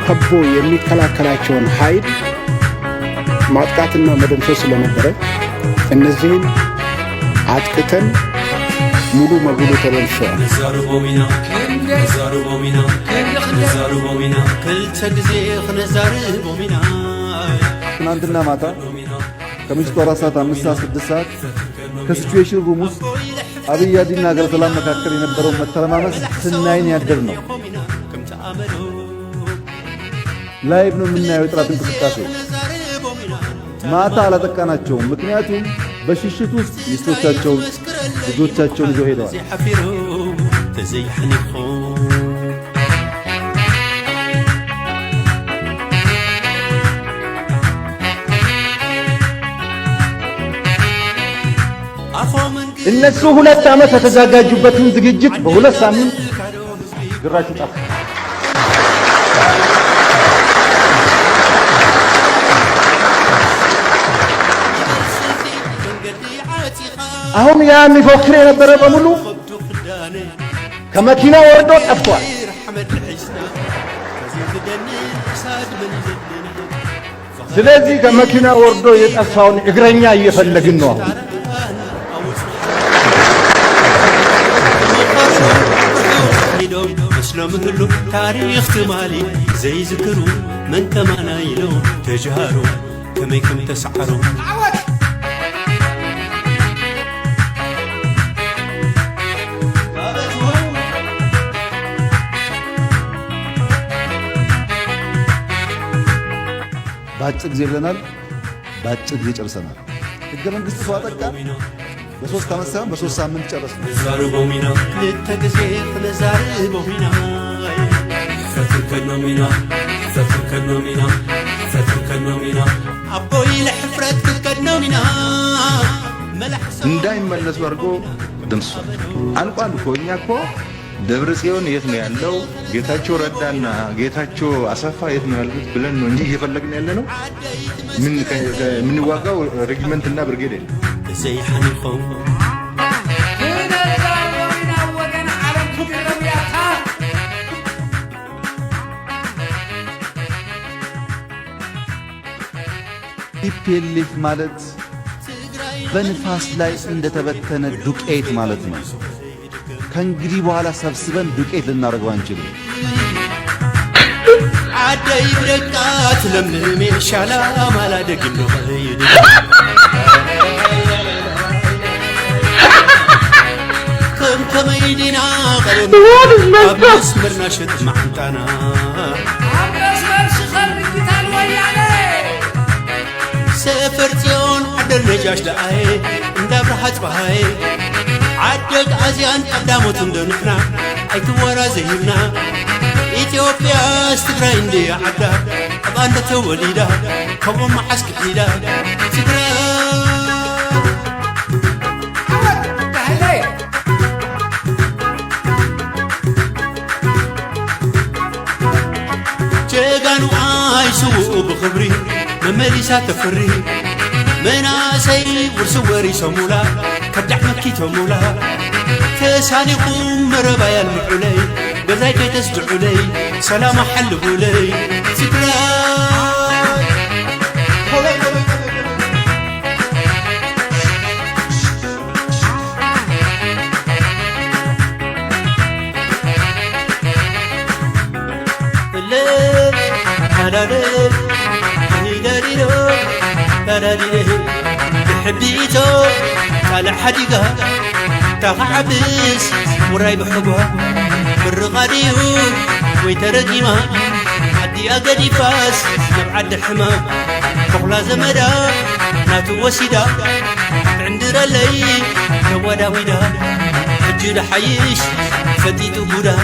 ከቦ የሚከላከላቸውን ኃይል ማጥቃትና መደምሰስ ስለነበረ እነዚህን አጥቅተን ሙሉ መጉሉ ተደምሰዋል። ትናንትና ማታ ከምሽቱ 4 ሰዓት 5 ሰዓት 6 ሰዓት ከሲቹዌሽን ሩም ውስጥ አብይ አዲና ሀገረ ሰላም መካከል የነበረው መተረማመስ ስናይን ያደር ነው። ላይቭ ነው የምናየው የጥራት እንቅስቃሴ። ማታ አላጠቃናቸውም፣ ምክንያቱም በሽሽት ውስጥ ሚስቶቻቸውን ልጆቻቸውን ይዘው ሄደዋል። እነሱ 2 ዓመት የተዘጋጁበትን ዝግጅት በ2 ሳምንት ግራችሁ ጠፋ። አሁን ያ የሚፎክር የነበረ በሙሉ ከመኪና ወርዶ ጠፍቷል። ስለዚህ ከመኪና ወርዶ የጠፋውን እግረኛ እየፈለግን ነው አሁን። ስለምህሉ ታሪኽ ትማሊ ዘይዝክሩ መን ከማና ኢሎም ተጅሃሩ ከመይ ከም ተሰዓሩ በአጭር ጊዜ ብለናል፣ በአጭር ጊዜ ጨርሰናል። ሕገ መንግሥቱ ሰው አጠቃ በ3 ዓመት ሳይሆን በ3 ሳምንት ጨረስን። ዛሩቦሚና ለተገዜ ለዛሩቦሚና ፈትከኖሚና ፈትከኖሚና ፈትከኖሚና አቦይ ለሕፍረት ከኖሚና እንዳይመለሱ አድርጎ ደምስሷል። አልቋል እኮ እኛ እኮ ደብረ ጽዮን የት ነው ያለው? ጌታቸው ረዳና ጌታቸው አሰፋ የት ነው ያሉት ብለን ነው እንጂ እየፈለግን ያለ ነው። ምን ዋጋው ሬጊመንትና ብርጌድ ነው ዘይሐንኩም ቲፒኤልኤፍ ማለት በንፋስ ላይ እንደተበተነ ዱቄት ማለት ነው። ከእንግዲህ በኋላ ሰብስበን ዱቄት ልናደርገው አንችልም። አደይ ብረቃት ለምለም ሻላ ማላደግም ነው ከም ከመይዲና ቀለም መስመርና ሸጥ ማንታና ሰፈር ጽዮን አደር ነጃሽ ለአይ እንዳብረሃት ፀሐይ عدد عزيان قداموت ندنفنا ايتورا زينا ኢትዮጵያ ስትግራይ እንደ አዳ አባንተ ተወሊዳ ከሞማ ሐስክ ዲዳ ትግራይ ጀጋኑ አይሱ በኽብሪ መመሊሳ ተፈሪ مناسي ورسوري سمولا كدح مكي تمولا تسانيكم مربايا المحولي بذاك تسجعولي سلام حلبولي تكراي حبيتو على حديقة تغعبس وراي بحبها بالرغاديو ويترقيما عدي أقدي فاس نبعد حما فغلا زمدا ناتو وسيدا عند رلي نوادا ويدا حجي لحيش فتيتو بودا